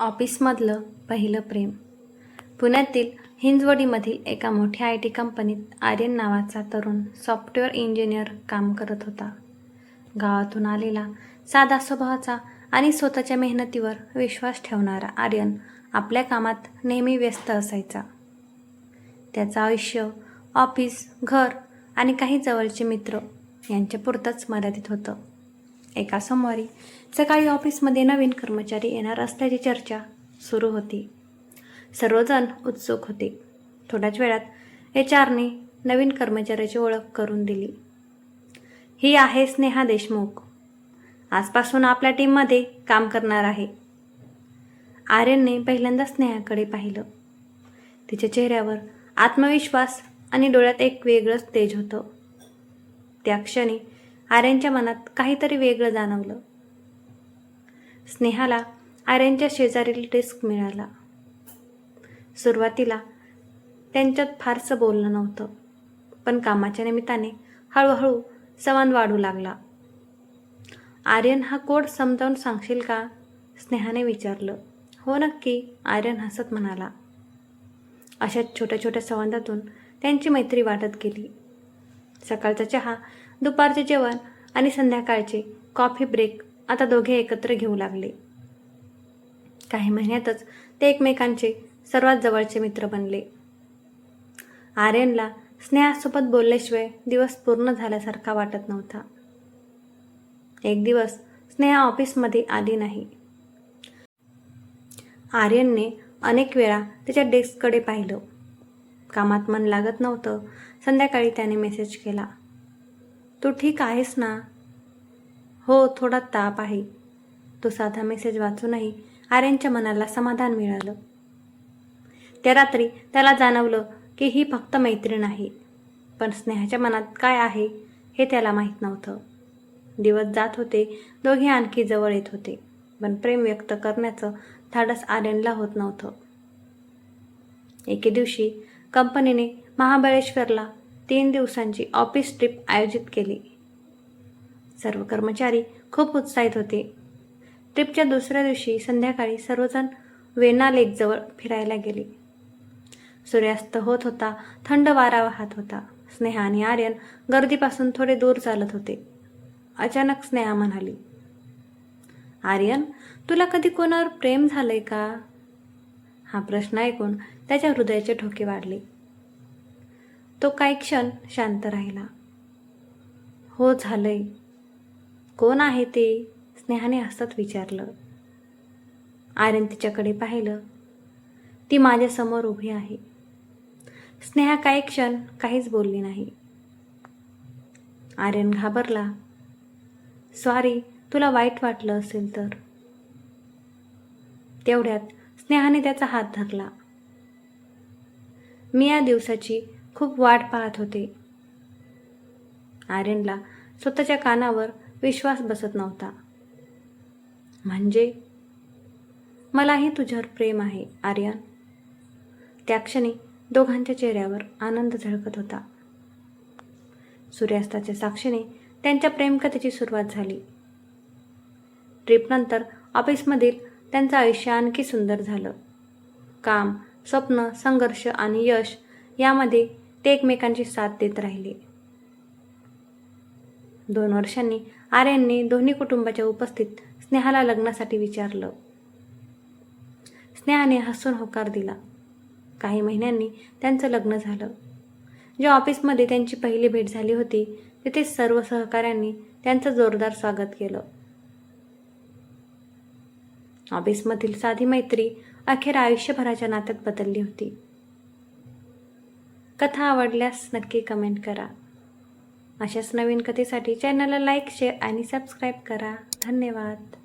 ऑफिसमधलं पहिलं प्रेम. पुण्यातील हिंजवडीमधील एका मोठ्या IT कंपनीत आर्यन नावाचा तरुण सॉफ्टवेअर इंजिनियर काम करत होता. गावातून आलेला, साधा स्वभावाचा आणि स्वतःच्या मेहनतीवर विश्वास ठेवणारा आर्यन आपल्या कामात नेहमी व्यस्त असायचा. त्याचं आयुष्य ऑफिस, घर आणि काही जवळचे मित्र यांच्यापुरतंच मर्यादित होतं. एका सोमवारी सकाळी ऑफिसमध्ये नवीन कर्मचारी येणार असल्याची चर्चा सुरू होती. सर्वजण उत्सुक होते. थोड्याच वेळात HR ने नवीन कर्मचाऱ्याची ओळख करून दिली. ही आहे स्नेहा देशमुख. आजपासून आपल्या टीममध्ये काम करणार आहे. आर्यनने पहिल्यांदा स्नेहाकडे पाहिलं. तिच्या चेहऱ्यावर आत्मविश्वास आणि डोळ्यात एक वेगळंच तेज होतं. त्या क्षणी आर्यनच्या मनात काहीतरी वेगळं जाणवलं. स्नेहाला आर्यनच्या शेजारील डेस्क मिळाला. सुरुवातीला त्यांच्यात फारसं बोलणं नव्हतं, पण कामाच्या निमित्ताने हळूहळू संवाद वाढू लागला. आर्यन, हा कोड समजावून सांगशील का? स्नेहाने विचारलं. हो नक्की, आर्यन हसत म्हणाला. अशाच छोट्या छोट्या संवादातून त्यांची मैत्री वाढत गेली. सकाळचा चहा, दुपारचे जेवण आणि संध्याकाळचे कॉफी ब्रेक आता दोघे एकत्र घेऊ लागले. काही महिन्यातच ते एकमेकांचे सर्वात जवळचे मित्र बनले. आर्यनला स्नेहासोबत बोलल्याशिवाय दिवस पूर्ण झाल्यासारखा वाटत नव्हता. एक दिवस स्नेहा ऑफिसमध्ये आली नाही. आर्यनने अनेक वेळा तिच्या डेस्ककडे पाहिलं. कामात मन लागत नव्हतं. संध्याकाळी त्याने मेसेज केला. तू ठीक आहेस ना? हो, थोडा ताप आहे. तो साधा मेसेज वाचूनही आर्यनच्या मनाला समाधान मिळालं. त्या रात्री त्याला जाणवलं की ही फक्त मैत्रीण आहे, पण स्नेहाच्या मनात काय आहे हे त्याला माहीत नव्हतं. दिवस जात होते, दोघे आणखी जवळ येत होते, पण प्रेम व्यक्त करण्याचं धाडस आर्यनला होत नव्हतं. एके दिवशी कंपनीने महाबळेश्वरला 3 दिवसांची ऑफिस ट्रिप आयोजित केली. सर्व कर्मचारी खूप उत्साहित होते. ट्रिपच्या दुसऱ्या दिवशी संध्याकाळी सर्वजण वेण्णा लेकजवळ फिरायला गेले. सूर्यास्त होत होता. थंड वारा वाहत होता. स्नेहा आणि आर्यन गर्दीपासून थोडे दूर चालत होते. अचानक स्नेहा म्हणाली, आर्यन, तुला कधी कोणावर प्रेम झालंय का? हा प्रश्न ऐकून त्याच्या हृदयाचे ठोके वाढले. तो काही क्षण शांत राहिला. हो, झालंय. कोण आहे ते? स्नेहाने हसत विचारलं. आर्यन तिच्याकडे पाहिलं. ती माझ्यासमोर उभी आहे. स्नेहा काही क्षण काहीच बोलली नाही. आर्यन घाबरला. सॉरी, तुला वाईट वाटलं असेल तर. तेवढ्यात स्नेहाने त्याचा हात धरला. मी या दिवसाची खूप वाट पाहत होते. आर्यनला स्वतःच्या कानावर विश्वास बसत नव्हता. म्हणजे? मलाही तुझ्यावर प्रेम आहे आर्यन. त्या क्षणी दोघांच्या चेहऱ्यावर आनंद झळकत होता. सूर्यास्ताच्या साक्षीने त्यांच्या प्रेमकथेची सुरुवात झाली. ट्रिपनंतर ऑफिसमधील त्यांचं आयुष्य आणखी सुंदर झालं. काम, स्वप्न, संघर्ष आणि यश यामध्ये ते एकमेकांची साथ देत राहिले. 2 वर्षांनी आर्यनने दोन्ही कुटुंबाच्या उपस्थित स्नेहाला लग्नासाठी विचारलं. स्नेहाने हसून होकार दिला. काही महिन्यांनी त्यांचं लग्न झालं. ज्या ऑफिसमध्ये त्यांची पहिली भेट झाली होती तिथे सर्व सहकाऱ्यांनी त्यांचं जोरदार स्वागत केलं. ऑफिसमधील साधी मैत्री अखेर आयुष्यभराच्या नात्यात बदलली होती. कथा आवडल्यास नक्की कमेंट करा. अशाच नवीन कथेसाठी चॅनलला लाईक, शेअर आणि सबस्क्राईब करा. धन्यवाद.